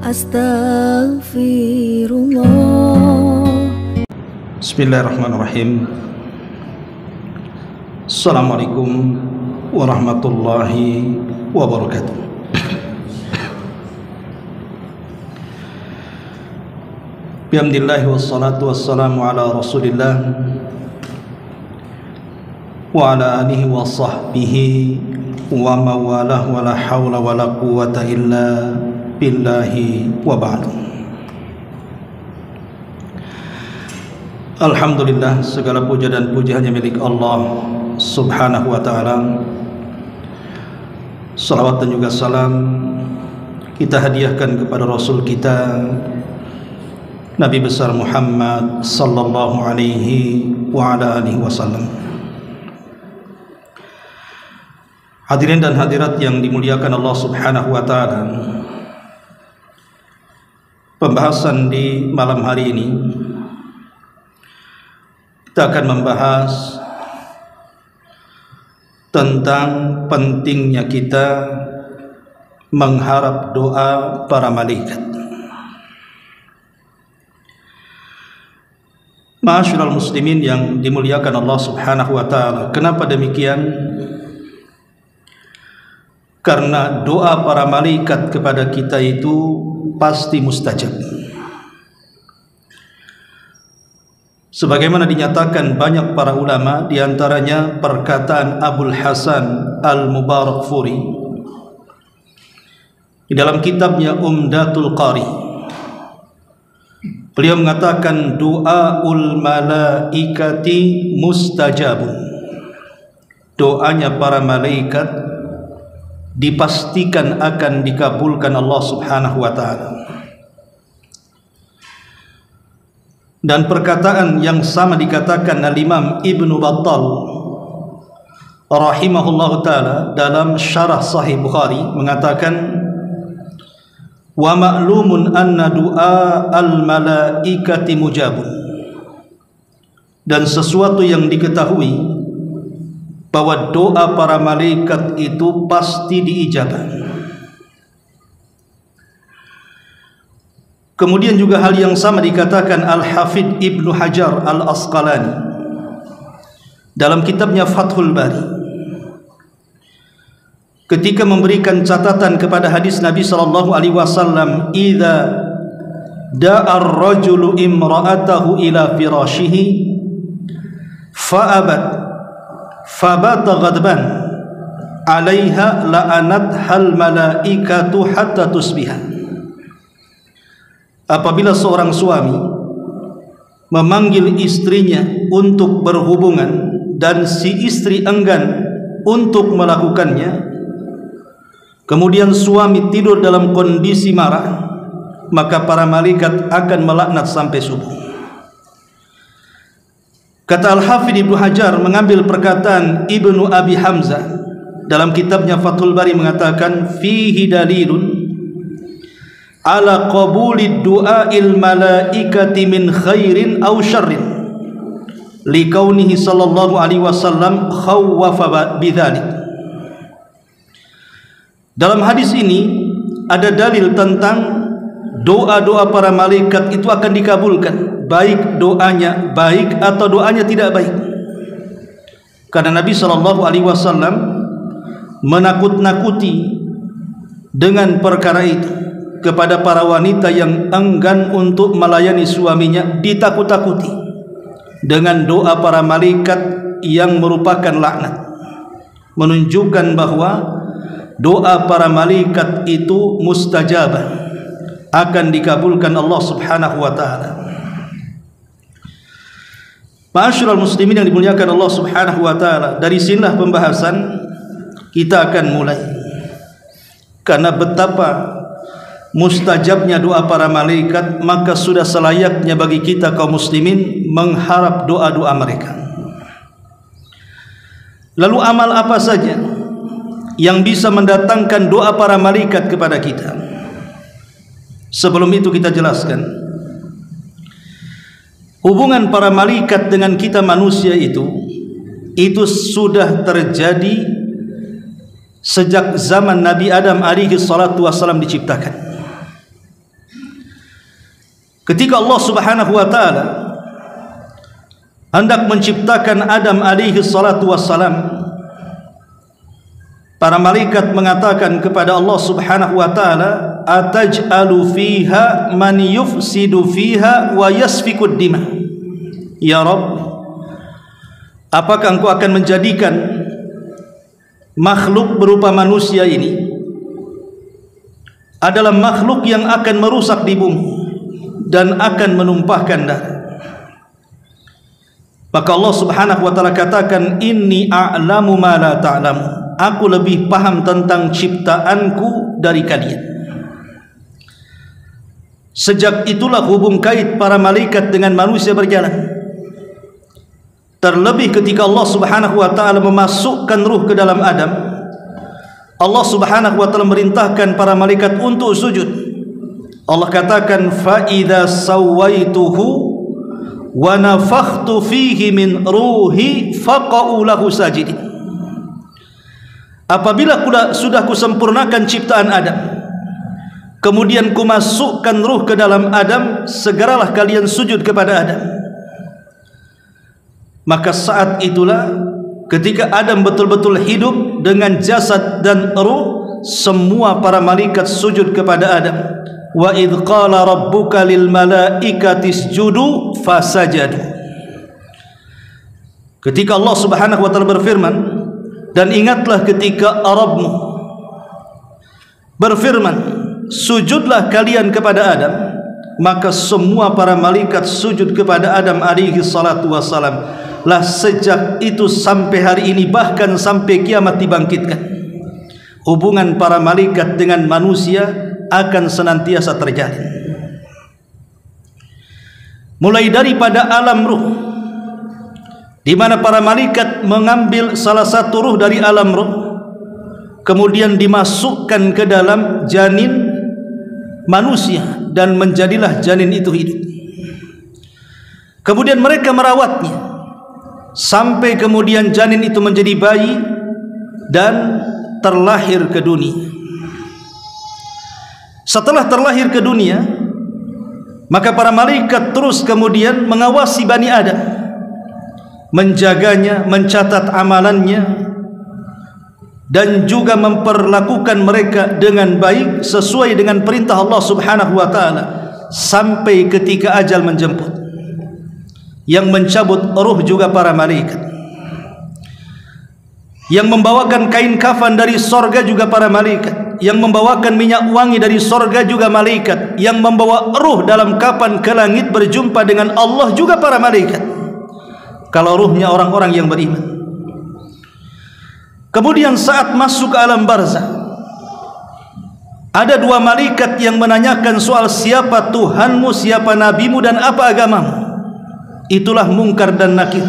Astaghfirullah. Bismillahirrahmanirrahim. Assalamualaikum warahmatullahi wabarakatuh. Bihamdillah wassalatu wassalamu ala rasulillah wa ala alihi wa sahbihi wa mawalah wa la hawla wa la quwata illa billahi wa ba'du. Alhamdulillah, segala puja dan puji hanya milik Allah subhanahu wa ta'ala. Salawat dan juga salam kita hadiahkan kepada Rasul kita Nabi besar Muhammad sallallahu alaihi wa ala alihi wasallam. Hadirin dan hadirat yang dimuliakan Allah subhanahu wa ta'ala, pembahasan di malam hari ini kita akan membahas tentang pentingnya kita mengharap doa para malaikat. Ma'asyiral muslimin yang dimuliakan Allah subhanahu wa ta'ala, kenapa demikian? Karena doa para malaikat kepada kita itu pasti mustajab. Sebagaimana dinyatakan banyak para ulama, diantaranya perkataan Abul Hasan Al-Mubarakfuri di dalam kitabnya Umdatul Qari. Beliau mengatakan doaul malaikati mustajabun. Doanya para malaikat dipastikan akan dikabulkan Allah subhanahu wa ta'ala. Dan perkataan yang sama dikatakan Al-Imam Ibnu Battal rahimahullah ta'ala dalam syarah Sahih Bukhari, mengatakan wa ma'lumun anna du'a al-malaikati mujabun. Dan sesuatu yang diketahui bahwa doa para malaikat itu pasti diijabah. Kemudian juga hal yang sama dikatakan Al-Hafidh Ibnu Hajar Al-Asqalani dalam kitabnya Fathul Bari, ketika memberikan catatan kepada hadis Nabi sallallahu alaihi wasallam, idza da'a ar-rajulu imra'atahu ila firashihi fa'abat fabata ghadban 'alaiha la'anathal malaikatu hatta tusbiha. Apabila seorang suami memanggil istrinya untuk berhubungan dan si istri enggan untuk melakukannya, kemudian suami tidur dalam kondisi marah, maka para malaikat akan melaknat sampai subuh. Kata Al-Hafidh Ibnu Hajar mengambil perkataan Ibnu Abi Hamzah dalam kitabnya Fathul Bari, mengatakan fihi dalilun ala qabulid du'ail malaikati min khairin aw syarrin liqaunihi sallallahu alaihi wasallam khawwafa bidzalik. Dalam hadis ini ada dalil tentang doa-doa para malaikat itu akan dikabulkan, baik doanya baik atau doanya tidak baik. Karena Nabi sallallahu alaihi wasallam menakut-nakuti dengan perkara itu kepada para wanita yang enggan untuk melayani suaminya, ditakut-takuti dengan doa para malaikat yang merupakan laknat, menunjukkan bahwa doa para malaikat itu mustajabah, akan dikabulkan Allah subhanahu wa ta'ala. Ma'asyiral muslimin yang dimuliakan Allah subhanahu wa ta'ala, dari sinilah pembahasan kita akan mulai. Karena betapa mustajabnya doa para malaikat, maka sudah selayaknya bagi kita kaum muslimin mengharap doa-doa mereka. Lalu amal apa saja yang bisa mendatangkan doa para malaikat kepada kita? Sebelum itu kita jelaskan hubungan para malaikat dengan kita manusia itu sudah terjadi sejak zaman Nabi Adam alaihi salatu wasallam diciptakan. ketika Allah Subhanahu wa taala hendak menciptakan Adam alaihi salatu wassalam, para malaikat mengatakan kepada Allah Subhanahu wa taala, ataj'alu fiha man yufsidu fiha wa yasfikud dima. Ya Rabb, apakah engkau akan menjadikan makhluk berupa manusia ini adalah makhluk yang akan merusak di bumi dan akan menumpahkan darah? Maka Allah Subhanahu wa taala katakan, inni a'lamu ma la ta'lamu, aku lebih paham tentang ciptaanku dari kalian. Sejak itulah hubung kait para malaikat dengan manusia berjalan. Terlebih ketika Allah Subhanahu wa taala memasukkan ruh ke dalam Adam, Allah Subhanahu wa taala merintahkan para malaikat untuk sujud. Allah katakan, fa idza sawaituhu wa nafakhtu fihi min ruhi faqa'u lahu sajidin. Apabila sudah kusempurnakan ciptaan Adam, kemudian kumasukkan ruh ke dalam Adam, segeralah kalian sujud kepada Adam. Maka saat itulah ketika Adam betul-betul hidup dengan jasad dan ruh, semua para malaikat sujud kepada Adam. Wa idh qala rabbuka lil malaikati isjudu fasajadu. Ketika Allah Subhanahu wa taala berfirman, dan ingatlah ketika Rabbmu berfirman, sujudlah kalian kepada Adam, maka semua para malaikat sujud kepada Adam alaihi salatu wassalam. Lah sejak itu sampai hari ini, bahkan sampai kiamat dibangkitkan, hubungan para malaikat dengan manusia akan senantiasa terjalin. Mulai daripada alam ruh, di mana para malaikat mengambil salah satu ruh dari alam ruh, kemudian dimasukkan ke dalam janin manusia, dan menjadilah janin itu hidup. Kemudian mereka merawatnya sampai kemudian janin itu menjadi bayi dan terlahir ke dunia. Setelah terlahir ke dunia, maka para malaikat terus kemudian mengawasi Bani Adam, menjaganya, mencatat amalannya, dan juga memperlakukan mereka dengan baik sesuai dengan perintah Allah Subhanahu wa taala, sampai ketika ajal menjemput. Yang mencabut ruh juga para malaikat, yang membawakan kain kafan dari sorga juga para malaikat, yang membawakan minyak wangi dari sorga juga malaikat, yang membawa ruh dalam kapan ke langit berjumpa dengan Allah juga para malaikat, kalau ruhnya orang-orang yang beriman. Kemudian saat masuk ke alam barzakh, ada dua malaikat yang menanyakan soal siapa Tuhanmu, siapa nabimu, dan apa agamamu. Itulah Munkar dan Nakir.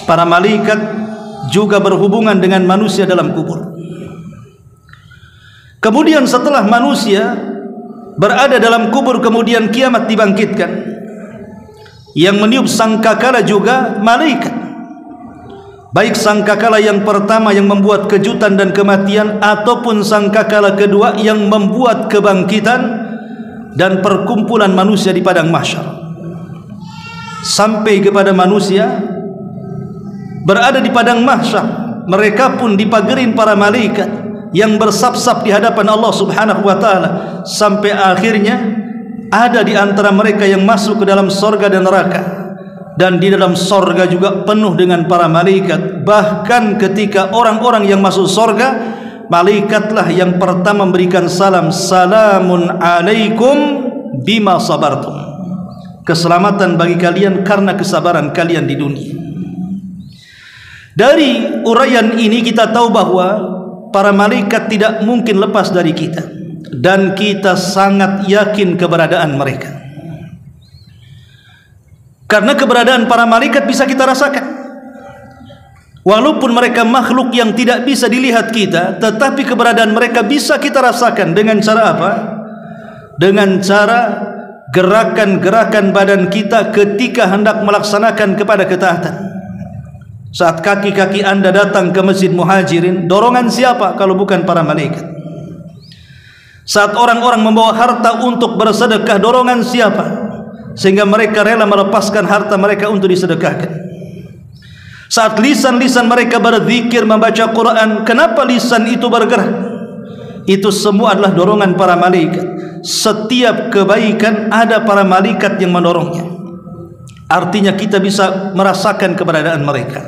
Para malaikat juga berhubungan dengan manusia dalam kubur. Kemudian setelah manusia berada dalam kubur, kemudian kiamat dibangkitkan, yang meniup sangkakala juga malaikat, baik sangkakala yang pertama yang membuat kejutan dan kematian, ataupun sangkakala kedua yang membuat kebangkitan dan perkumpulan manusia di padang mahsyar. Sampai kepada manusia berada di padang mahsyar, mereka pun dipagerin para malaikat yang bersap-sap di hadapan Allah Subhanahu wa taala, sampai akhirnya ada di antara mereka yang masuk ke dalam sorga dan neraka, dan di dalam sorga juga penuh dengan para malaikat. Bahkan ketika orang-orang yang masuk sorga, malaikatlah yang pertama memberikan salam, salamun alaikum bima sabartum, keselamatan bagi kalian karena kesabaran kalian di dunia. Dari uraian ini kita tahu bahwa para malaikat tidak mungkin lepas dari kita, dan kita sangat yakin keberadaan mereka, karena keberadaan para malaikat bisa kita rasakan. Walaupun mereka makhluk yang tidak bisa dilihat kita, tetapi keberadaan mereka bisa kita rasakan. Dengan cara apa? Dengan cara gerakan-gerakan badan kita ketika hendak melaksanakan kepada ketaatan. Saat kaki-kaki Anda datang ke Masjid Muhajirin, dorongan siapa kalau bukan para malaikat? Saat orang-orang membawa harta untuk bersedekah, dorongan siapa? Sehingga mereka rela melepaskan harta mereka untuk disedekahkan. Saat lisan-lisan mereka berzikir, membaca Quran, kenapa lisan itu bergerak? Itu semua adalah dorongan para malaikat. Setiap kebaikan ada para malaikat yang mendorongnya. Artinya kita bisa merasakan keberadaan mereka.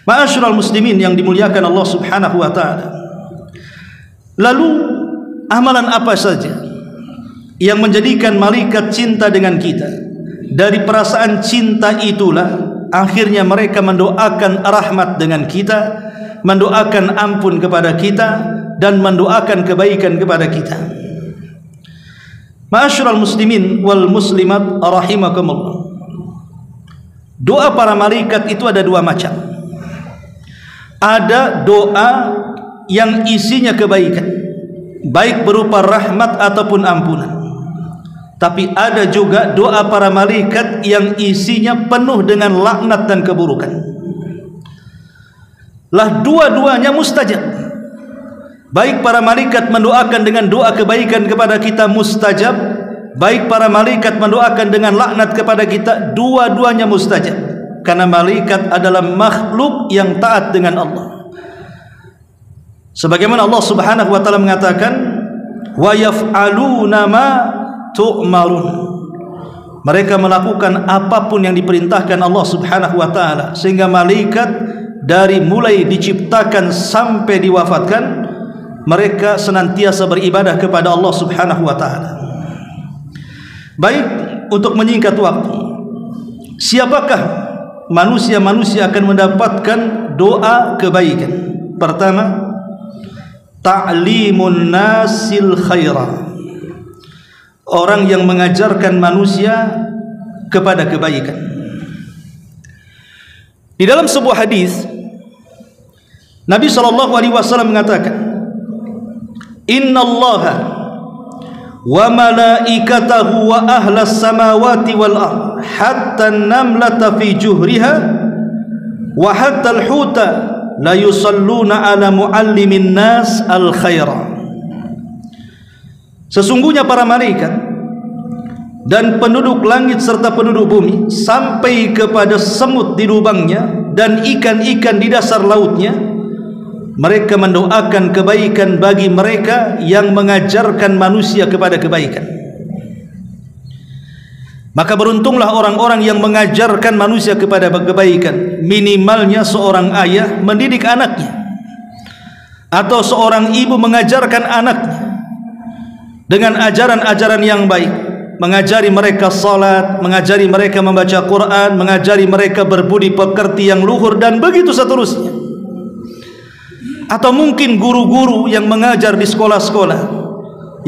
Ma'asyiral muslimin yang dimuliakan Allah Subhanahu wa taala. Lalu amalan apa saja yang menjadikan malaikat cinta dengan kita? Dari perasaan cinta itulah akhirnya mereka mendoakan rahmat dengan kita, mendoakan ampun kepada kita, dan mendoakan kebaikan kepada kita. Ma'asyiral muslimin wal muslimat rahimakumullah. Doa para malaikat itu ada dua macam. Ada doa yang isinya kebaikan, baik berupa rahmat ataupun ampunan. Tapi ada juga doa para malaikat yang isinya penuh dengan laknat dan keburukan. Lah dua-duanya mustajab. Baik para malaikat mendoakan dengan doa kebaikan kepada kita mustajab, baik para malaikat mendoakan dengan laknat kepada kita, dua-duanya mustajab. Karena malaikat adalah makhluk yang taat dengan Allah. Sebagaimana Allah Subhanahu wa taala mengatakan, wa yaf'aluna ma tu'marun. Mereka melakukan apapun yang diperintahkan Allah Subhanahu wa taala, sehingga malaikat dari mulai diciptakan sampai diwafatkan, mereka senantiasa beribadah kepada Allah Subhanahu wa taala. Baik, untuk menyingkat waktu, siapakah manusia-manusia akan mendapatkan doa kebaikan? Pertama, ta'limun nasil khaira. Orang yang mengajarkan manusia kepada kebaikan. Di dalam sebuah hadis, Nabi SAW mengatakan, innallaha wa malaikatahu wa ahlas samawati wal ard hatta an-namlata fi juhriha wa hatta al-huta la yusalluna ala muallimin nas al-khaira. Sesungguhnya para malaikat dan penduduk langit serta penduduk bumi, sampai kepada semut di lubangnya dan ikan-ikan di dasar lautnya, mereka mendoakan kebaikan bagi mereka yang mengajarkan manusia kepada kebaikan. Maka beruntunglah orang-orang yang mengajarkan manusia kepada kebaikan. Minimalnya seorang ayah mendidik anaknya, atau seorang ibu mengajarkan anaknya dengan ajaran-ajaran yang baik, mengajari mereka salat, mengajari mereka membaca Quran, mengajari mereka berbudi pekerti yang luhur, dan begitu seterusnya. Atau mungkin guru-guru yang mengajar di sekolah-sekolah,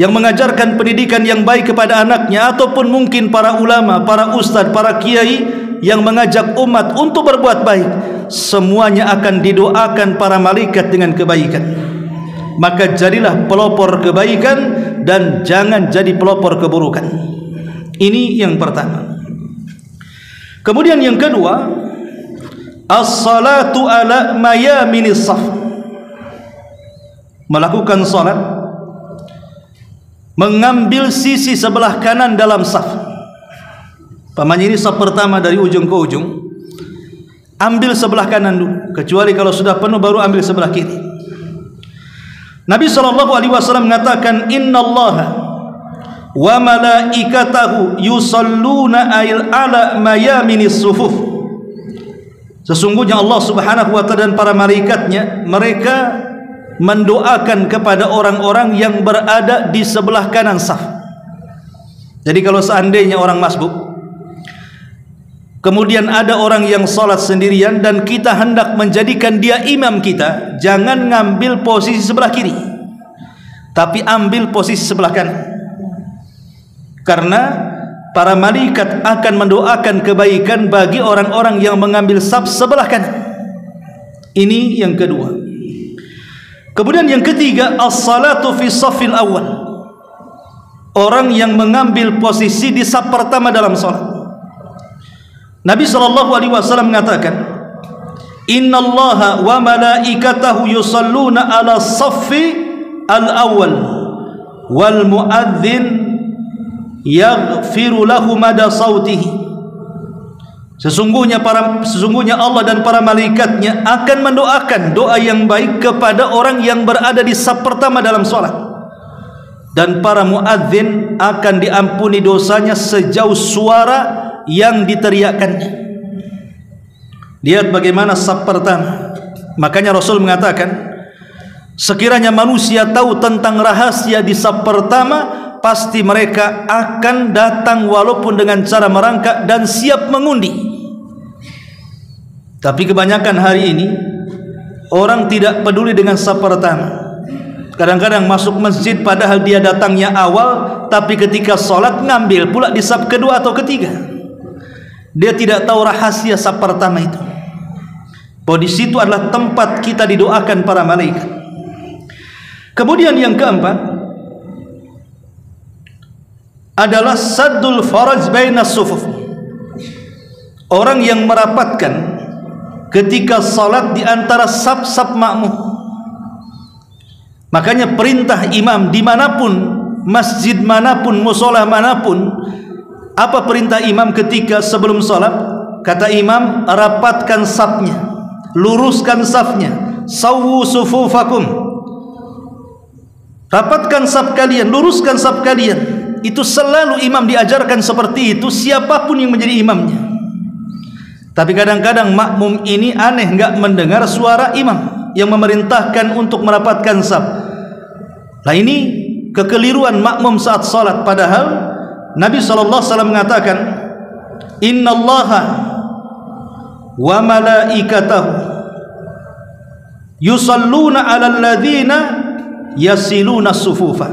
yang mengajarkan pendidikan yang baik kepada anaknya, ataupun mungkin para ulama, para ustadz, para kiai yang mengajak umat untuk berbuat baik. Semuanya akan didoakan para malaikat dengan kebaikan. Maka jadilah pelopor kebaikan dan jangan jadi pelopor keburukan. Ini yang pertama. Kemudian yang kedua, as-salatu ala mayaminis saf. Melakukan salat mengambil sisi sebelah kanan dalam saf. Pamannya ini saf pertama dari ujung ke ujung, ambil sebelah kanan dulu, kecuali kalau sudah penuh baru ambil sebelah kiri. Nabi SAW mengatakan, innallaha wa malaikatahu yusalluna ala mayaminis sufuf. Sesungguhnya Allah Subhanahu wa taala dan para malaikatnya, mereka mendoakan kepada orang-orang yang berada di sebelah kanan saf. Jadi kalau seandainya orang masbuk, kemudian ada orang yang salat sendirian dan kita hendak menjadikan dia imam kita, jangan ngambil posisi sebelah kiri, tapi ambil posisi sebelah kanan. Karena para malaikat akan mendoakan kebaikan bagi orang-orang yang mengambil saf sebelah kanan. Ini yang kedua. Kemudian yang ketiga, as-salatu fi safil awal. Orang yang mengambil posisi di saf pertama dalam salat. Nabi SAW mengatakan, innallaha wa malaikatahu yusalluna ala saffi al-awwal wal muadzin yaghfiru lahu mada sautihi. Sesungguhnya Allah dan para malaikatnya akan mendoakan doa yang baik kepada orang yang berada di saf pertama dalam salat, dan para muadzin akan diampuni dosanya sejauh suara yang diteriakkannya. Lihat bagaimana saf pertama. Makanya Rasul mengatakan, sekiranya manusia tahu tentang rahasia di saf pertama, pasti mereka akan datang walaupun dengan cara merangkak dan siap mengundi. Tapi kebanyakan hari ini orang tidak peduli dengan saf pertama. Kadang-kadang masuk masjid padahal dia datangnya awal, tapi ketika sholat ngambil pula di saf kedua atau ketiga. Dia tidak tahu rahasia saf pertama itu, bahwa di situ adalah tempat kita didoakan para malaikat. Kemudian yang keempat adalah saddul faraj bainas sufuf. Orang yang merapatkan ketika salat di antara saf-saf makmum. Makanya perintah imam dimanapun, masjid manapun, musola manapun, apa perintah imam ketika sebelum salat? Kata imam, rapatkan safnya, luruskan safnya, sawwu sufufakum. Rapatkan saf kalian, luruskan saf kalian. Itu selalu imam diajarkan seperti itu, siapapun yang menjadi imamnya. Tapi kadang-kadang makmum ini aneh, enggak mendengar suara imam yang memerintahkan untuk merapatkan saf. Nah, ini kekeliruan makmum saat salat. Padahal Nabi SAW mengatakan, innallaha wa malaikatahu yusalluna 'alal ladzina yasiluna sufufa.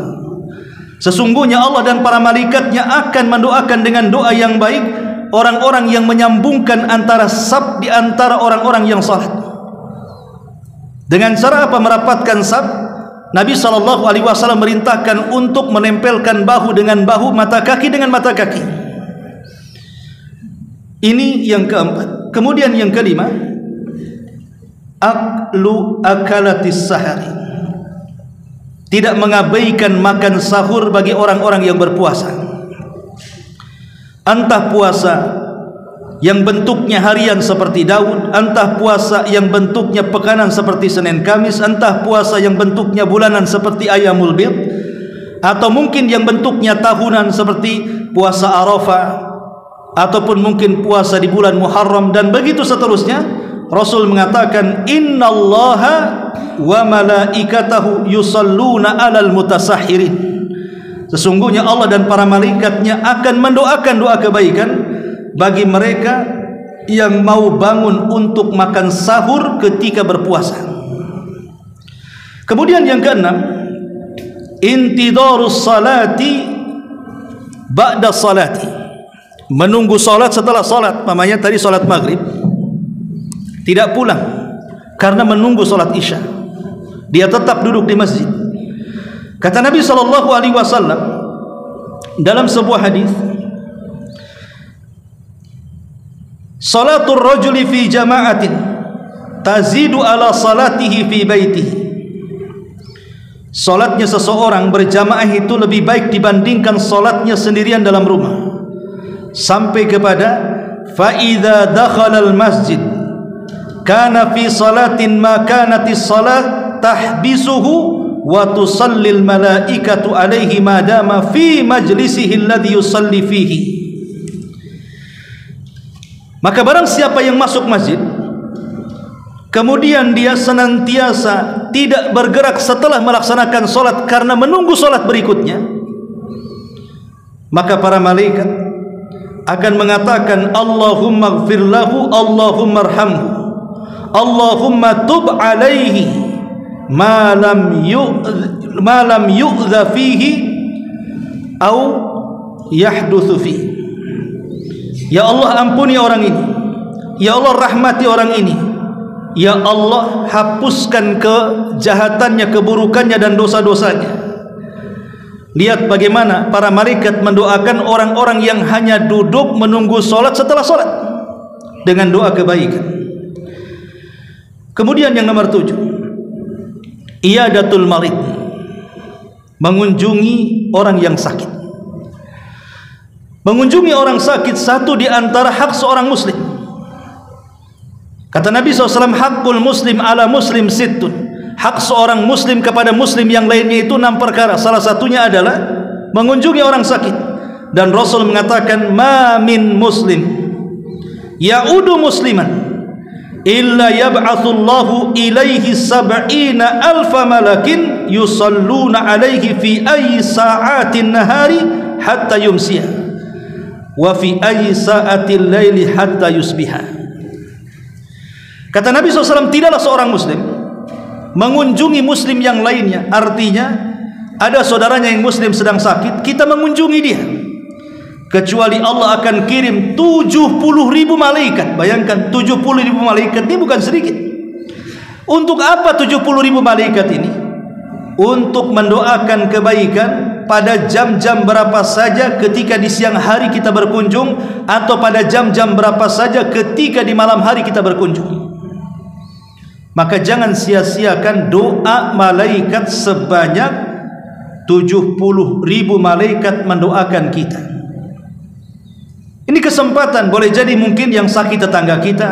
Sesungguhnya Allah dan para malaikatnya akan mendoakan dengan doa yang baik orang-orang yang menyambungkan antara saf di antara orang-orang yang salat. Dengan cara apa merapatkan saf? Nabi SAW merintahkan untuk menempelkan bahu dengan bahu, mata kaki dengan mata kaki. Ini yang keempat. Kemudian yang kelima, aklu akalatis sahari. Tidak mengabaikan makan sahur bagi orang-orang yang berpuasa. Entah puasa yang bentuknya harian seperti Daud, entah puasa yang bentuknya pekanan seperti Senin Kamis, entah puasa yang bentuknya bulanan seperti Ayyamul Bid, atau mungkin yang bentuknya tahunan seperti puasa Arafah, ataupun mungkin puasa di bulan Muharram, dan begitu seterusnya. Rasul mengatakan, innallaha wa malaikatahu yusalluna 'alal mutasahhirin. Sesungguhnya Allah dan para malaikatnya akan mendoakan doa kebaikan bagi mereka yang mau bangun untuk makan sahur ketika berpuasa. Kemudian yang keenam, intidharus salati ba'da salati. Menunggu salat setelah salat. Namanya tadi salat maghrib, tidak pulang karena menunggu salat isya. Dia tetap duduk di masjid. Kata Nabi SAW dalam sebuah hadis, salatul rajuli fi jama'atin tazidu ala salatihi fi baitihi. Salatnya seseorang berjamaah itu lebih baik dibandingkan salatnya sendirian dalam rumah. Sampai kepada fa idza dakhala al masjid kana fi salatin ma kanatis salat tahbisuhu wa tusallil malaikatu alaihi madama fi majlisihi alladhi yusalli fihi. Maka barang siapa yang masuk masjid kemudian dia senantiasa tidak bergerak setelah melaksanakan salat karena menunggu salat berikutnya, maka para malaikat akan mengatakan, Allahumma ighfir lahu, Allahumma arhamhu, Allahumma tub alaihi ma lam yu'dha fihi au yahduthu fihi. Ya Allah, ampuni orang ini, ya Allah rahmati orang ini, ya Allah hapuskan kejahatannya, keburukannya dan dosa-dosanya. Lihat bagaimana para malaikat mendoakan orang-orang yang hanya duduk menunggu salat setelah salat dengan doa kebaikan. Kemudian yang nomor 7, iyadatul marid, mengunjungi orang yang sakit. Mengunjungi orang sakit satu di antara hak seorang muslim. Kata Nabi SAW, hakul muslim ala muslim sittun. Hak seorang muslim kepada muslim yang lainnya itu 6 perkara. Salah satunya adalah mengunjungi orang sakit. Dan Rasul mengatakan, ma min muslim ya'udu musliman illa yab'atsullahu ilaihi sab'ina alfa malakin yusalluna alaihi fi ayyi sa'atin nahari hatta yumsiya wa fi ayyi sa'atil laili hatta yusbiha. Kata Nabi SAW, tidaklah seorang muslim mengunjungi muslim yang lainnya. Artinya ada saudaranya yang muslim sedang sakit, kita mengunjungi dia, kecuali Allah akan kirim 70.000 malaikat. Bayangkan 70.000 malaikat ini bukan sedikit. Untuk apa 70.000 malaikat ini? Untuk mendoakan kebaikan pada jam-jam berapa saja ketika di siang hari kita berkunjung, atau pada jam-jam berapa saja ketika di malam hari kita berkunjung. Maka jangan sia-siakan doa malaikat sebanyak 70.000 malaikat mendoakan kita. Ini kesempatan. Boleh jadi mungkin yang sakit tetangga kita,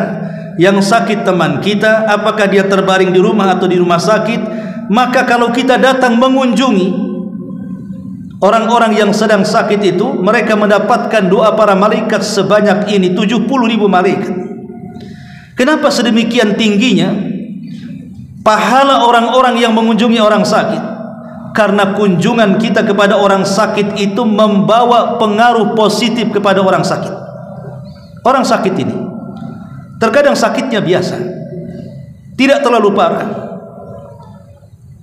yang sakit teman kita, apakah dia terbaring di rumah atau di rumah sakit. Maka kalau kita datang mengunjungi orang-orang yang sedang sakit itu, mereka mendapatkan doa para malaikat sebanyak ini, 70.000 malaikat. Kenapa sedemikian tingginya pahala orang-orang yang mengunjungi orang sakit? Karena kunjungan kita kepada orang sakit itu membawa pengaruh positif kepada orang sakit. Orang sakit ini terkadang sakitnya biasa, tidak terlalu parah,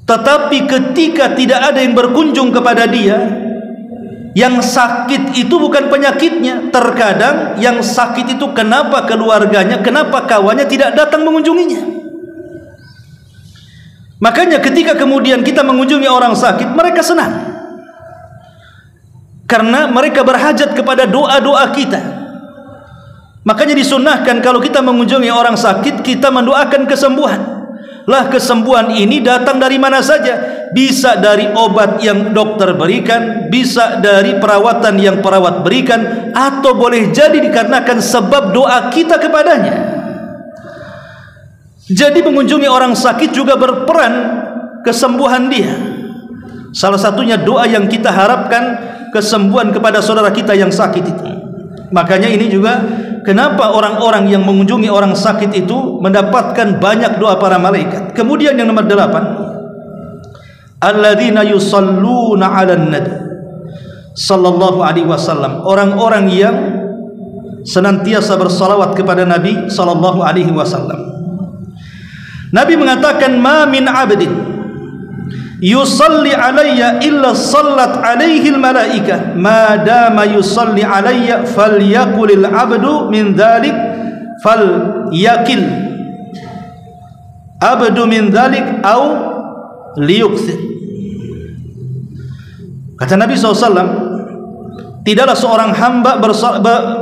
tetapi ketika tidak ada yang berkunjung kepada dia, yang sakit itu bukan penyakitnya. Terkadang yang sakit itu kenapa keluarganya, kenapa kawannya tidak datang mengunjunginya. Makanya ketika kemudian kita mengunjungi orang sakit, mereka senang, karena mereka berhajat kepada doa-doa kita. Makanya disunnahkan kalau kita mengunjungi orang sakit, kita mendoakan kesembuhan. Lah, kesembuhan ini datang dari mana saja. Bisa dari obat yang dokter berikan, bisa dari perawatan yang perawat berikan, atau boleh jadi dikarenakan sebab doa kita kepadanya. Jadi mengunjungi orang sakit juga berperan kesembuhan dia. Salah satunya doa yang kita harapkan kesembuhan kepada saudara kita yang sakit itu. Makanya ini juga kenapa orang-orang yang mengunjungi orang sakit itu mendapatkan banyak doa para malaikat. Kemudian yang nomor 8, alladzina yusalluna 'alan nabi sallallahu alaihi wasallam, orang-orang yang senantiasa bersalawat kepada Nabi sallallahu alaihi wasallam. Nabi mengatakan, ma min 'abdin yusalli alayya illa sallat alaihi al-malaikah ma dama yusalli alayya falyaqulil 'abdu min dhalik falyakil abdu min dhalik au liyukthir. Kata Nabi SAW, tidaklah seorang hamba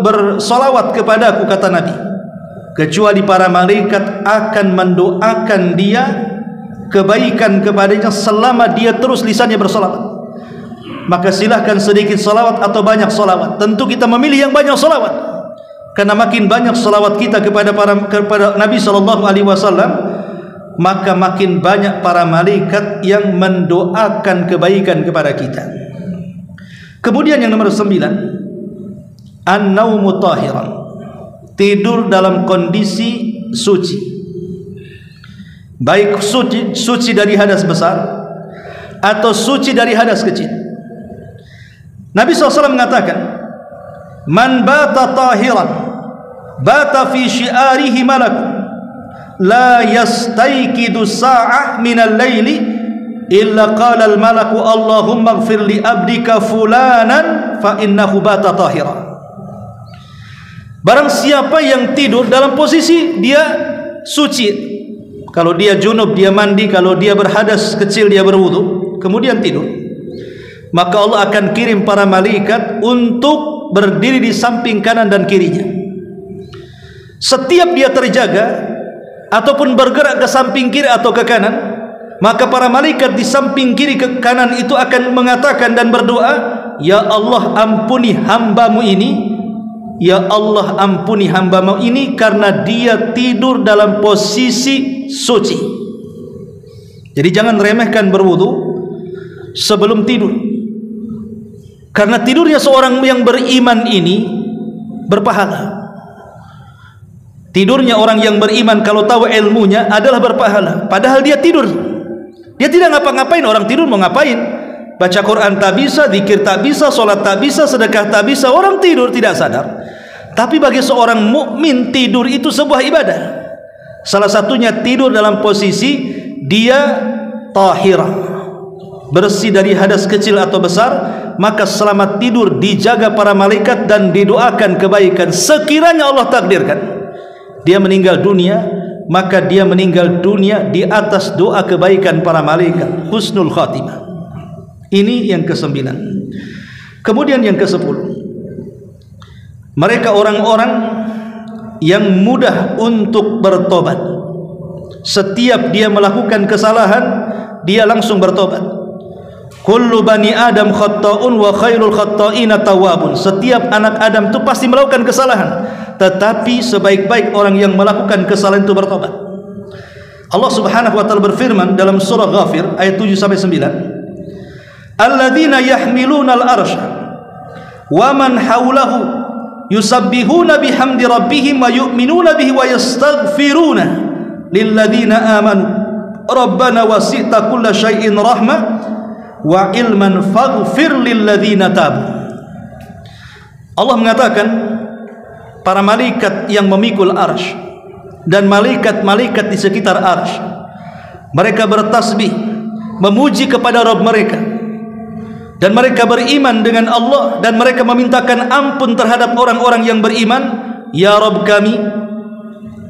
bersolawat kepadaku, kata Nabi, kecuali para malaikat akan mendoakan dia kebaikan kepadanya selama dia terus lisannya bersolawat. Maka silahkan sedikit solawat atau banyak solawat. Tentu kita memilih yang banyak solawat, karena makin banyak solawat kita kepada Nabi SAW, maka makin banyak para malaikat yang mendoakan kebaikan kepada kita. Kemudian yang nomor 9, an-naumu tahiran, tidur dalam kondisi suci, baik suci dari hadas besar atau suci dari hadas kecil. Nabi SAW mengatakan, man bata tahiran bata fi syiarihi malakun la yastayqidu sa'ah minal laili illa qala al malaku Allahumma ighfir li abdika fulanan fa innahu bata tahira. Barang siapa yang tidur dalam posisi dia suci, kalau dia junub dia mandi, kalau dia berhadas kecil dia berwudu, kemudian tidur, maka Allah akan kirim para malaikat untuk berdiri di samping kanan dan kirinya. Setiap dia terjaga ataupun bergerak ke samping kiri atau ke kanan, maka para malaikat di samping kiri ke kanan itu akan mengatakan dan berdoa, ya Allah ampuni hambamu ini, ya Allah ampuni hambamu ini karena dia tidur dalam posisi suci. Jadi jangan remehkan berwudu sebelum tidur, karena tidurnya seorang yang beriman ini berpahala. Tidurnya orang yang beriman kalau tahu ilmunya adalah berpahala, padahal dia tidur. Dia tidak ngapa-ngapain. Orang tidur mau ngapain? Baca Quran tak bisa, zikir tak bisa, solat tak bisa, sedekah tak bisa. Orang tidur tidak sadar. Tapi bagi seorang mukmin tidur itu sebuah ibadah. Salah satunya tidur dalam posisi dia tahirah, bersih dari hadas kecil atau besar. Maka selamat tidur dijaga para malaikat dan didoakan kebaikan. Sekiranya Allah takdirkan dia meninggal dunia, maka dia meninggal dunia di atas doa kebaikan para malaikat, husnul khatimah. Ini yang ke-9. Kemudian yang ke-10, mereka orang-orang yang mudah untuk bertobat. Setiap dia melakukan kesalahan, dia langsung bertobat. Kullu bani Adam khatta'un wa khairul khatta'ina tawwabun. Setiap anak Adam itu pasti melakukan kesalahan, tetapi sebaik-baik orang yang melakukan kesalahan itu bertobat. Allah Subhanahu wa taala berfirman dalam surah Ghafir ayat 7 sampai 9, alladzina yahmiluna al-arsy wa man hawlahu yusabbihuna bihamdi rabbihim wa yu'minuna bihi wa yastaghfiruna lilladzina amanu rabbana wasi'ta kulla syai'in rahmah wa ilman faghfir lilladzina tabu. Allah mengatakan para malaikat yang memikul arsy dan malaikat-malaikat di sekitar arsy, mereka bertasbih memuji kepada Rabb mereka, dan mereka beriman dengan Allah, dan mereka memintakan ampun terhadap orang-orang yang beriman. Ya Rabb kami,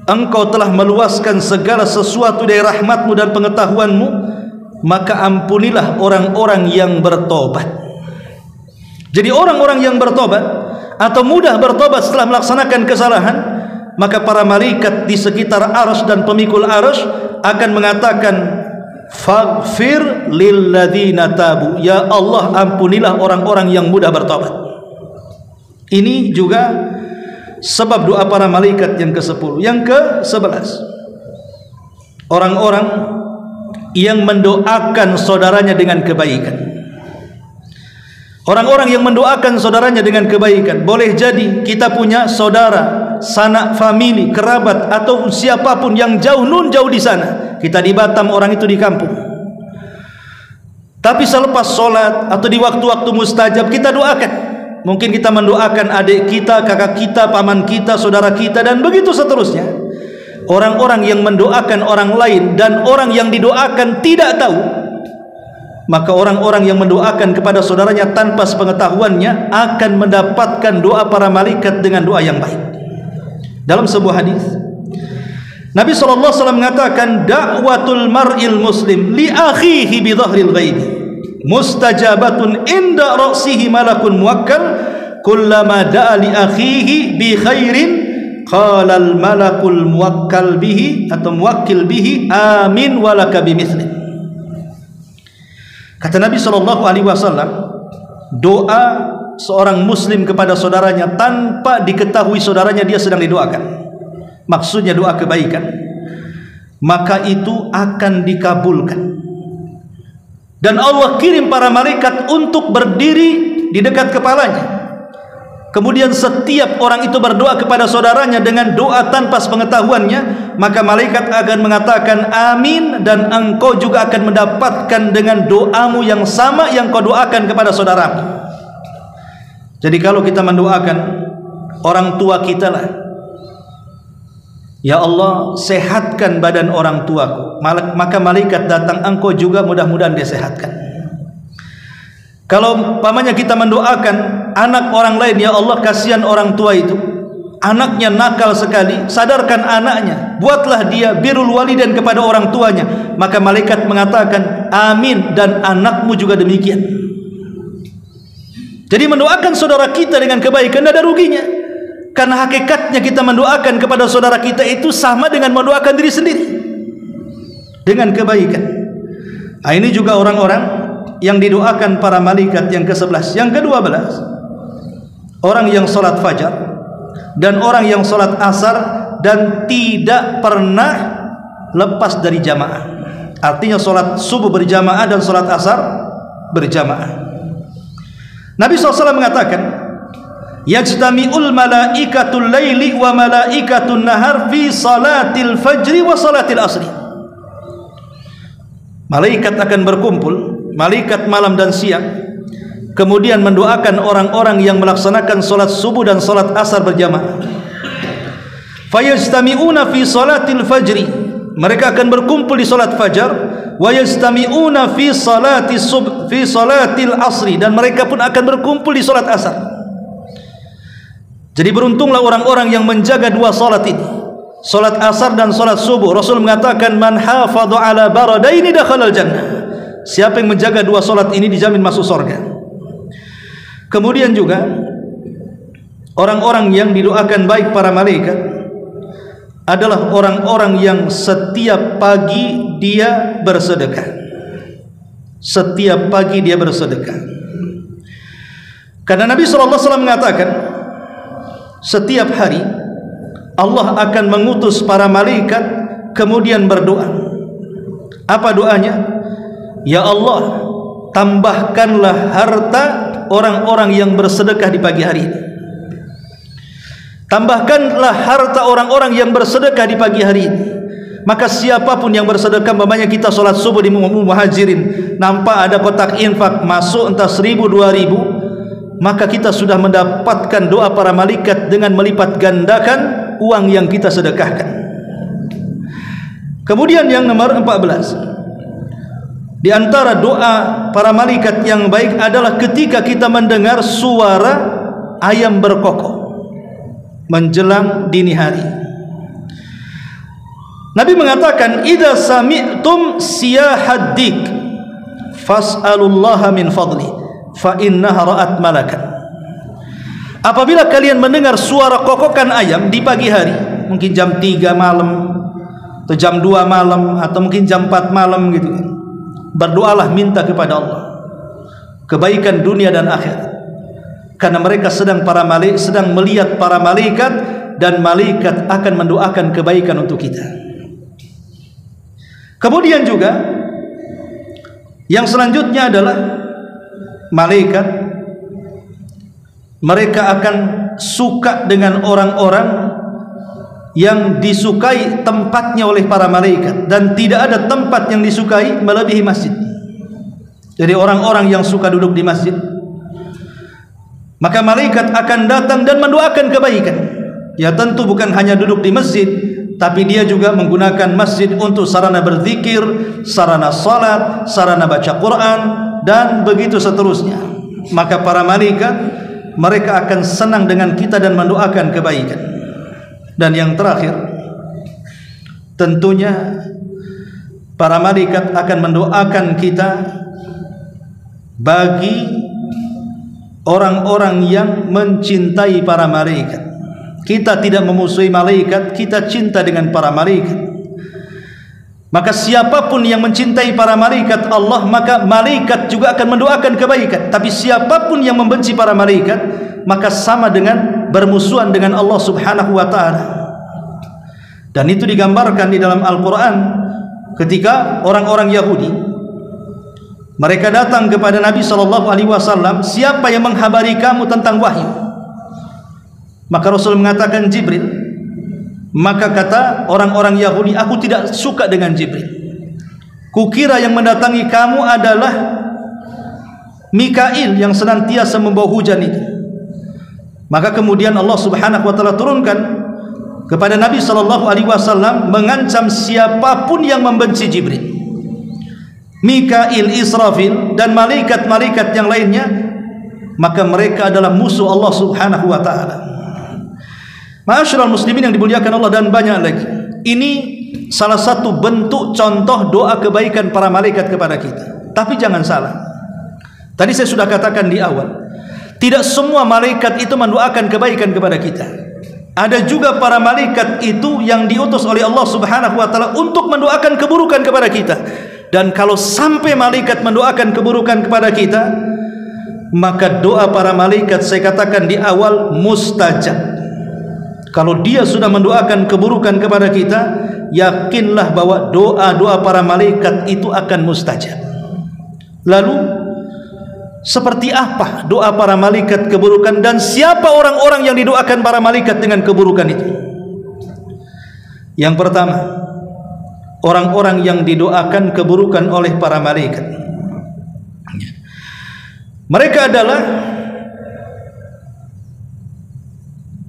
Engkau telah meluaskan segala sesuatu dari rahmat-Mu dan pengetahuan-Mu, maka ampunilah orang-orang yang bertobat. Jadi orang-orang yang bertobat atau mudah bertobat setelah melaksanakan kesalahan, maka para malaikat di sekitar arsy dan pemikul arsy akan mengatakan, faghfir lilladzina tabu, ya Allah ampunilah orang-orang yang mudah bertobat. Ini juga sebab doa para malaikat yang ke-10. Yang ke-11, orang-orang yang mendoakan saudaranya dengan kebaikan. Orang-orang yang mendoakan saudaranya dengan kebaikan. Boleh jadi kita punya saudara, sanak famili, kerabat, atau siapapun yang jauh jauh di sana. Kita di Batam, orang itu di kampung. Tapi selepas sholat atau di waktu-waktu mustajab kita doakan. Mungkin kita mendoakan adik kita, kakak kita, paman kita, saudara kita, dan begitu seterusnya. Orang-orang yang mendoakan orang lain dan orang yang didoakan tidak tahu, maka orang-orang yang mendoakan kepada saudaranya tanpa sepengetahuannya akan mendapatkan doa para malaikat dengan doa yang baik. Dalam sebuah hadis Nabi SAW mengatakan, da'watul mar'il muslim li akhihi bi dhahril ghaib mustajabatun inda ra'sihi malakun muwakkal kullama da'a li akhihi bi khairin qala al malakul muwakkal bihi atau muwakkil bihi amin walaka bimithli. Kata Nabi SAW, doa seorang muslim kepada saudaranya tanpa diketahui saudaranya dia sedang didoakan, maksudnya doa kebaikan, maka itu akan dikabulkan. Dan Allah kirim para malaikat untuk berdiri di dekat kepalanya. Kemudian setiap orang itu berdoa kepada saudaranya dengan doa tanpa sepengetahuannya, maka malaikat akan mengatakan amin, dan engkau juga akan mendapatkan dengan doamu yang sama yang kau doakan kepada saudaramu. Jadi kalau kita mendoakan orang tua kita lah, ya Allah sehatkan badan orang tuaku, maka malaikat datang, engkau juga mudah-mudahan dia sehatkan. Kalau pamannya kita mendoakan anak orang lain, ya Allah kasihan orang tua itu, anaknya nakal sekali, sadarkan anaknya, buatlah dia birrul walidain kepada orang tuanya, maka malaikat mengatakan amin, dan anakmu juga demikian. Jadi mendoakan saudara kita dengan kebaikan tidak ada ruginya, karena hakikatnya kita mendoakan kepada saudara kita itu sama dengan mendoakan diri sendiri dengan kebaikan. Ini juga orang-orang yang didoakan para malaikat yang ke-11. Yang ke-12, orang yang salat fajar dan orang yang salat asar dan tidak pernah lepas dari jamaah. Artinya salat subuh berjamaah dan salat asar berjamaah. Nabi SAW mengatakan, yajtami'ul malaikatul laili wa malaikatun nahar fi salatil fajri wa salatil asri. Malaikat akan berkumpul, malaikat malam dan siang, kemudian mendoakan orang-orang yang melaksanakan salat subuh dan salat asar berjamaah. Fayajtami'una fi salatil fajri, mereka akan berkumpul di salat fajar. Wa yajtami'una fi salatil asri, dan mereka pun akan berkumpul di salat asar. Jadi beruntunglah orang-orang yang menjaga dua salat ini, salat asar dan salat subuh. Rasul mengatakan, man hafadha ala baradaini dakhalal jannah. Siapa yang menjaga dua salat ini dijamin masuk surga. Kemudian juga orang-orang yang didoakan baik para malaikat adalah orang-orang yang setiap pagi dia bersedekah. Setiap pagi dia bersedekah. Karena Nabi SAW mengatakan, setiap hari Allah akan mengutus para malaikat kemudian berdoa. Apa doanya? Ya Allah, tambahkanlah harta orang-orang yang bersedekah di pagi hari ini. Tambahkanlah harta orang-orang yang bersedekah di pagi hari ini. Maka siapapun yang bersedekah, umpamanya kita sholat subuh di Muhajirin, nampak ada kotak infak masuk entah 1.000, 2.000, maka kita sudah mendapatkan doa para malaikat dengan melipat gandakan uang yang kita sedekahkan. Kemudian yang nomor 14, di antara doa para malaikat yang baik adalah ketika kita mendengar suara ayam berkokok menjelang dini hari. Nabi mengatakan, idza sami'tum siyahad dik fas'alullaha min fadli fa innaha ra'at malakan. Apabila kalian mendengar suara kokokan ayam di pagi hari, mungkin jam 3 malam atau jam 2 malam atau mungkin jam 4 malam gitu, berdoalah, minta kepada Allah kebaikan dunia dan akhirat. Karena mereka sedang melihat para malaikat, dan malaikat akan mendoakan kebaikan untuk kita. Kemudian juga yang selanjutnya adalah malaikat, mereka akan suka dengan orang-orang yang disukai tempatnya oleh para malaikat, dan tidak ada tempat yang disukai melebihi masjid. Jadi orang-orang yang suka duduk di masjid, maka malaikat akan datang dan mendoakan kebaikan. Ya tentu bukan hanya duduk di masjid, tapi dia juga menggunakan masjid untuk sarana berzikir, sarana salat, sarana baca Quran, dan begitu seterusnya. Maka para malaikat, mereka akan senang dengan kita dan mendoakan kebaikan. Dan yang terakhir, tentunya para malaikat akan mendoakan kita bagi orang-orang yang mencintai para malaikat. Kita tidak memusuhi malaikat, kita cinta dengan para malaikat. Maka siapapun yang mencintai para malaikat Allah, maka malaikat juga akan mendoakan kebaikan. Tapi siapapun yang membenci para malaikat, maka sama dengan bermusuhan dengan Allah Subhanahu wa ta'ala. Dan itu digambarkan di dalam Al-Quran ketika orang-orang Yahudi, mereka datang kepada Nabi SAW, siapa yang menghabari kamu tentang wahyu? Maka Rasul mengatakan Jibril. Maka kata orang-orang Yahudi, aku tidak suka dengan Jibril. Kukira yang mendatangi kamu adalah Mikail yang senantiasa membawa hujan itu. Maka kemudian Allah Subhanahu wa ta'ala turunkan kepada Nabi SAW mengancam siapapun yang membenci Jibril, Mikail, Israfil, dan malaikat-malaikat yang lainnya, maka mereka adalah musuh Allah Subhanahu wa ta'ala. Ma'asyiral muslimin yang dimuliakan Allah, dan banyak lagi. Ini salah satu bentuk contoh doa kebaikan para malaikat kepada kita. Tapi jangan salah, tadi saya sudah katakan di awal, tidak semua malaikat itu mendoakan kebaikan kepada kita. Ada juga para malaikat itu yang diutus oleh Allah Subhanahu wa ta'ala untuk mendoakan keburukan kepada kita. Dan kalau sampai malaikat mendoakan keburukan kepada kita, maka doa para malaikat saya katakan di awal mustajab. Kalau dia sudah mendoakan keburukan kepada kita, yakinlah bahwa doa-doa para malaikat itu akan mustajab. Lalu seperti apa doa para malaikat keburukan, dan siapa orang-orang yang didoakan para malaikat dengan keburukan itu? Yang pertama, orang-orang yang didoakan keburukan oleh para malaikat, mereka adalah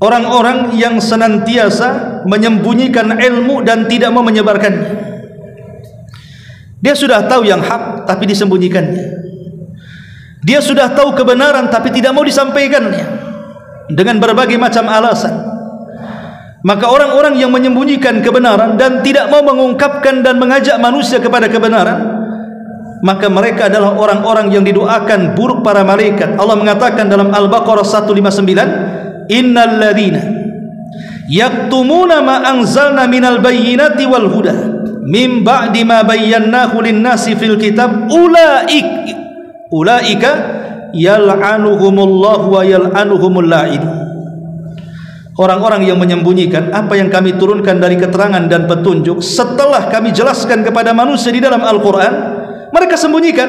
orang-orang yang senantiasa menyembunyikan ilmu dan tidak mau menyebarkannya. Dia sudah tahu yang hak tapi disembunyikannya. Dia sudah tahu kebenaran tapi tidak mau disampaikannya dengan berbagai macam alasan. Maka orang-orang yang menyembunyikan kebenaran dan tidak mau mengungkapkan dan mengajak manusia kepada kebenaran, maka mereka adalah orang-orang yang didoakan buruk para malaikat. Allah mengatakan dalam Al-Baqarah 159, innal ladzina yaktumuna ma anzalna minal bayyinati wal huda min ba'di ma bayyanahu lin-nasi fil kitab ulaika yal'anuhumullahu wa yal'anuhumul la'in. Orang-orang yang menyembunyikan apa yang kami turunkan dari keterangan dan petunjuk setelah kami jelaskan kepada manusia di dalam Al-Quran, mereka sembunyikan,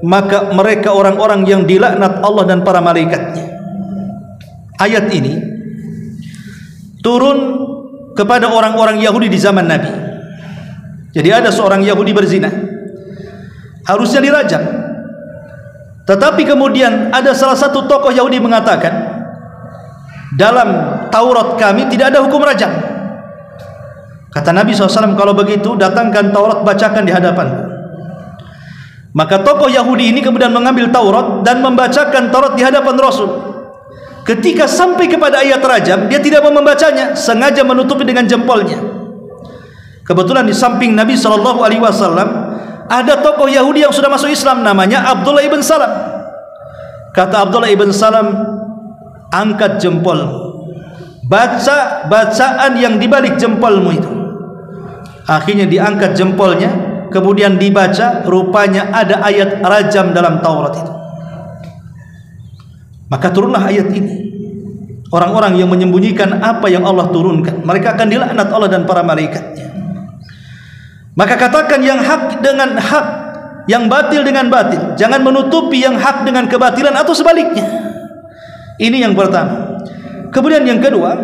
maka mereka orang-orang yang dilaknat Allah dan para malaikatnya. Ayat ini turun kepada orang-orang Yahudi di zaman Nabi. Jadi ada seorang Yahudi berzina, harusnya dirajam. Tetapi kemudian ada salah satu tokoh Yahudi mengatakan, dalam Taurat kami tidak ada hukum rajam. Kata Nabi SAW, kalau begitu datangkan Taurat, bacakan di hadapan. Maka tokoh Yahudi ini kemudian mengambil Taurat dan membacakan Taurat di hadapan Rasul. Ketika sampai kepada ayat rajam, dia tidak mau membacanya, sengaja menutupi dengan jempolnya. Kebetulan di samping Nabi SAW ada tokoh Yahudi yang sudah masuk Islam, namanya Abdullah ibn Salam. Kata Abdullah ibn Salam, angkat jempolmu, baca bacaan yang dibalik jempolmu itu. Akhirnya diangkat jempolnya, kemudian dibaca, rupanya ada ayat rajam dalam Taurat itu. Maka turunlah ayat ini. Orang-orang yang menyembunyikan apa yang Allah turunkan, mereka akan dilaknat Allah dan para malaikatnya. Maka katakan yang hak dengan hak, yang batil dengan batil. Jangan menutupi yang hak dengan kebatilan atau sebaliknya. Ini yang pertama. Kemudian yang kedua,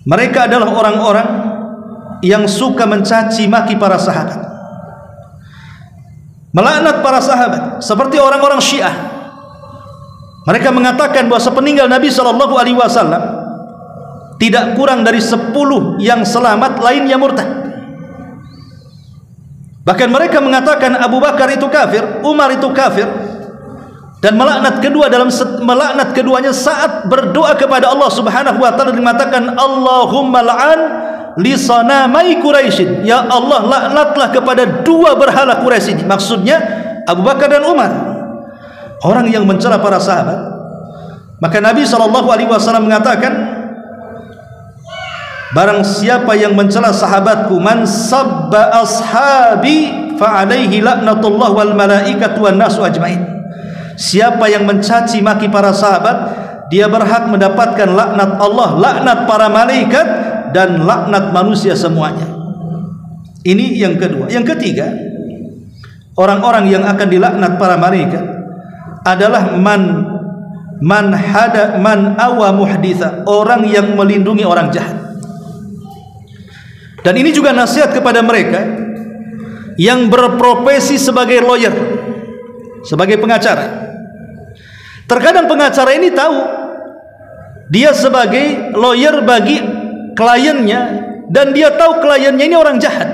mereka adalah orang-orang yang suka mencaci maki para sahabat, melaknat para sahabat, seperti orang-orang Syiah. Mereka mengatakan bahwa sepeninggal Nabi SAW tidak kurang dari 10 yang selamat, lainnya murtad. Bahkan mereka mengatakan Abu Bakar itu kafir, Umar itu kafir, dan melaknat keduanya saat berdoa kepada Allah Subhanahu wa taala, mengatakan Allahumma la'an li sanamai Quraisy, ya Allah laknatlah kepada dua berhala Quraisy ini. Maksudnya Abu Bakar dan Umar, orang yang mencela para sahabat. Maka Nabi SAW mengatakan, barang siapa yang mencela sahabatku, man sabba ashabi fa alaihi laknatullah wal malaikatu wan nasu ajmain. Siapa yang mencaci maki para sahabat, dia berhak mendapatkan laknat Allah, laknat para malaikat, dan laknat manusia semuanya. Ini yang kedua. Yang ketiga, orang-orang yang akan dilaknat para malaikat adalah man awa muhditha, orang yang melindungi orang jahat. Dan ini juga nasihat kepada mereka yang berprofesi sebagai lawyer, sebagai pengacara. Terkadang pengacara ini tahu dia sebagai lawyer bagi kliennya, dan dia tahu kliennya ini orang jahat,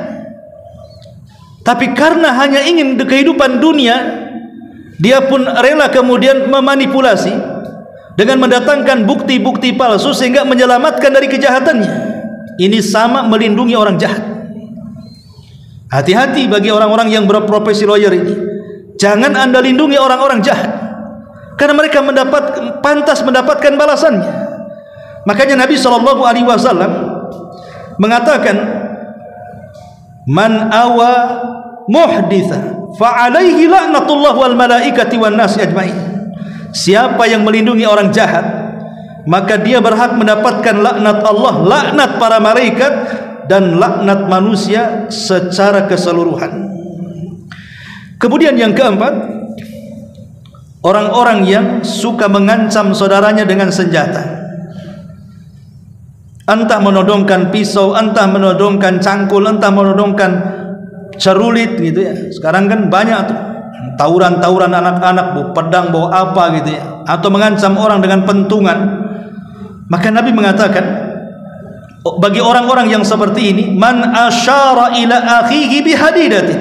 tapi karena hanya ingin kehidupan dunia, dia pun rela kemudian memanipulasi dengan mendatangkan bukti-bukti palsu sehingga menyelamatkan dari kejahatannya. Ini sama melindungi orang jahat. Hati-hati bagi orang-orang yang berprofesi lawyer ini. Jangan Anda lindungi orang-orang jahat, karena mereka pantas mendapatkan balasannya. Makanya Nabi SAW mengatakan, man awa muhditsan fa alaihi laknatullah wal malaikati wan nas ajmain. Siapa yang melindungi orang jahat, maka dia berhak mendapatkan laknat Allah, laknat para malaikat, dan laknat manusia secara keseluruhan. Kemudian yang keempat, orang-orang yang suka mengancam saudaranya dengan senjata, entah menodongkan pisau, entah menodongkan cangkul, entah menodongkan cerulit gitu ya. Sekarang kan banyak tuh tawuran-tawuran anak-anak bawa pedang, bawa apa gitu ya, atau mengancam orang dengan pentungan. Maka Nabi mengatakan, bagi orang-orang yang seperti ini, man asyara ila akhihi bihadidatin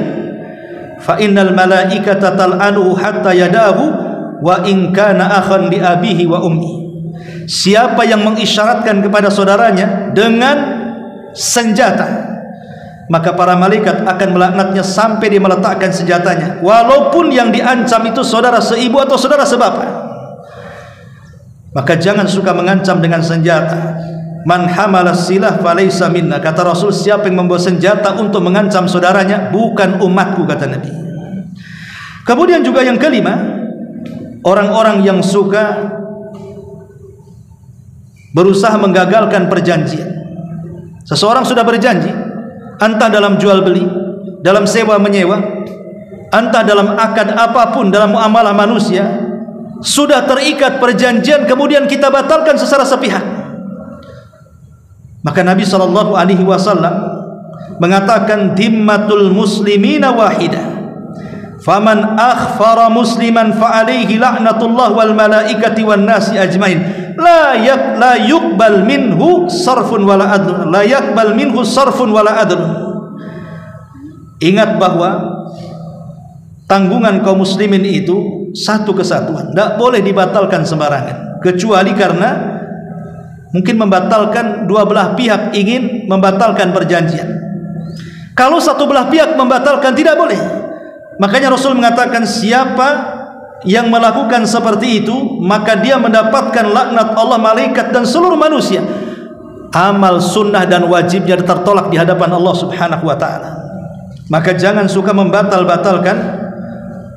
fa innal malaikata tal'anuhu hatta yadahu wa in kana akhan li abihi wa ummi. Siapa yang mengisyaratkan kepada saudaranya dengan senjata, maka para malaikat akan melaknatnya sampai dia meletakkan senjatanya, walaupun yang diancam itu saudara seibu atau saudara sebapa. Maka jangan suka mengancam dengan senjata. Man hamalas silah falaysa minna. Kata Rasul, siapa yang membawa senjata untuk mengancam saudaranya bukan umatku, kata Nabi. Kemudian juga yang kelima, orang-orang yang suka berusaha menggagalkan perjanjian. Seseorang sudah berjanji, entah dalam jual beli, dalam sewa menyewa, entah dalam akad apapun, dalam muamalah manusia, sudah terikat perjanjian, kemudian kita batalkan secara sepihak. Maka Nabi SAW mengatakan, dimmatul muslimina wahidah, faman akhfara musliman fa alaihi laknatullah wal malaikati wan nasi ajmain, la yuqbal minhu sarfun wala adlun, la yaqbal minhu sarfun wala adlun. Ingat bahwa tanggungan kaum muslimin itu satu kesatuan, tidak boleh dibatalkan sembarangan, kecuali karena mungkin membatalkan dua belah pihak ingin membatalkan perjanjian. Kalau satu belah pihak membatalkan, tidak boleh. Makanya Rasul mengatakan, siapa yang melakukan seperti itu, maka dia mendapatkan laknat Allah, malaikat, dan seluruh manusia. Amal sunnah dan wajibnya tertolak di hadapan Allah Subhanahu wa ta'ala. Maka jangan suka membatal-batalkan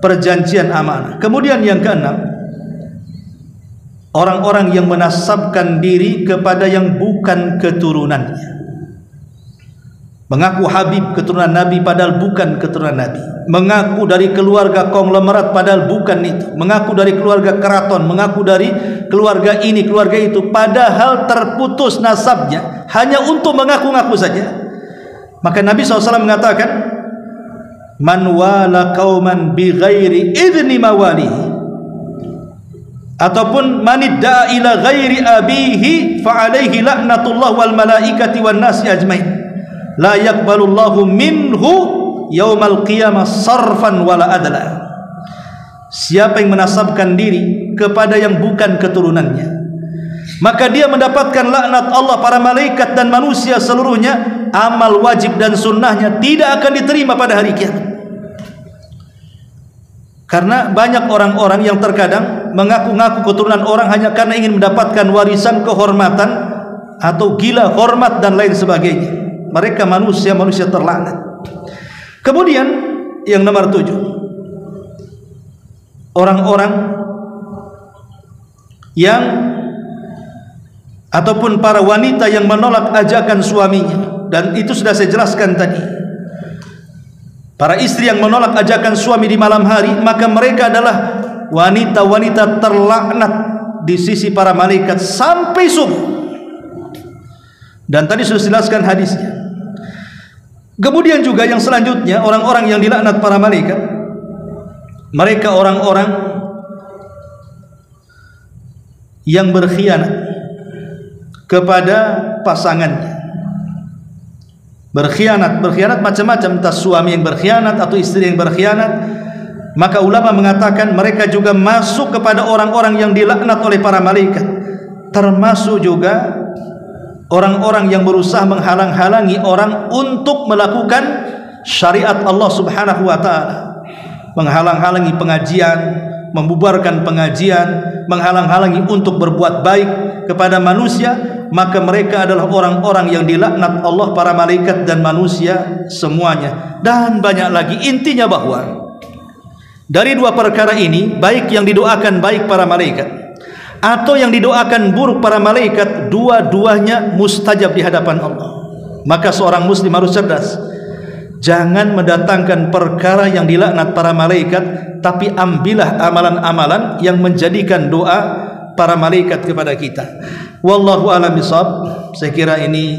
perjanjian amanah. Kemudian yang keenam, orang-orang yang menasabkan diri kepada yang bukan keturunannya, mengaku Habib keturunan Nabi padahal bukan keturunan Nabi, mengaku dari keluarga konglomerat padahal bukan itu, mengaku dari keluarga keraton, mengaku dari keluarga ini, keluarga itu, padahal terputus nasabnya hanya untuk mengaku-ngaku saja. Maka Nabi SAW mengatakan, man wala qauman bi ghairi idzni mawalihi, ataupun manidda'a ila ghairi abihi fa alaihi laknatullah wal malaikati wan nasi ajmain, la yaqbalullahu minhu yaumal qiyamah sarfan wala adla. Siapa yang menasabkan diri kepada yang bukan keturunannya, maka dia mendapatkan laknat Allah, para malaikat, dan manusia seluruhnya. Amal wajib dan sunnahnya tidak akan diterima pada hari kiamat. Karena banyak orang-orang yang terkadang mengaku-ngaku keturunan orang hanya karena ingin mendapatkan warisan, kehormatan, atau gila hormat dan lain sebagainya. Mereka manusia-manusia terlaknat. Kemudian yang nomor 7, orang-orang yang ataupun para wanita yang menolak ajakan suaminya. Dan itu sudah saya jelaskan tadi. Para istri yang menolak ajakan suami di malam hari, maka mereka adalah wanita-wanita terlaknat di sisi para malaikat sampai subuh. Dan tadi sudah jelaskan hadisnya. Kemudian juga yang selanjutnya, orang-orang yang dilaknat para malaikat, mereka orang-orang yang berkhianat kepada pasangannya. Berkhianat macam-macam, entah suami yang berkhianat atau istri yang berkhianat. Maka ulama mengatakan mereka juga masuk kepada orang-orang yang dilaknat oleh para malaikat. Termasuk juga orang-orang yang berusaha menghalang-halangi orang untuk melakukan syariat Allah Subhanahu wa ta'ala, menghalang-halangi pengajian, membubarkan pengajian, menghalang-halangi untuk berbuat baik kepada manusia. maka mereka adalah orang-orang yang dilaknat Allah, para malaikat dan manusia semuanya. Dan banyak lagi. Intinya bahwa dari dua perkara ini, baik yang didoakan baik para malaikat atau yang didoakan buruk para malaikat, dua-duanya mustajab di hadapan Allah. Maka seorang muslim harus cerdas. Jangan mendatangkan perkara yang dilaknat para malaikat, tapi ambillah amalan-amalan yang menjadikan doa para malaikat kepada kita. Wallahu a'lam bishawab. Saya kira ini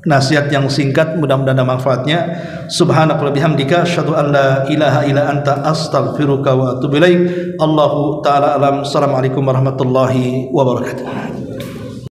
nasihat yang singkat, mudah-mudahan ada manfaatnya. Subhanaka wa bihamdika asyhadu an la ilaha illa anta astaghfiruka wa atubu ilaik. Allahu taala alam. Assalamualaikum warahmatullahi wabarakatuh.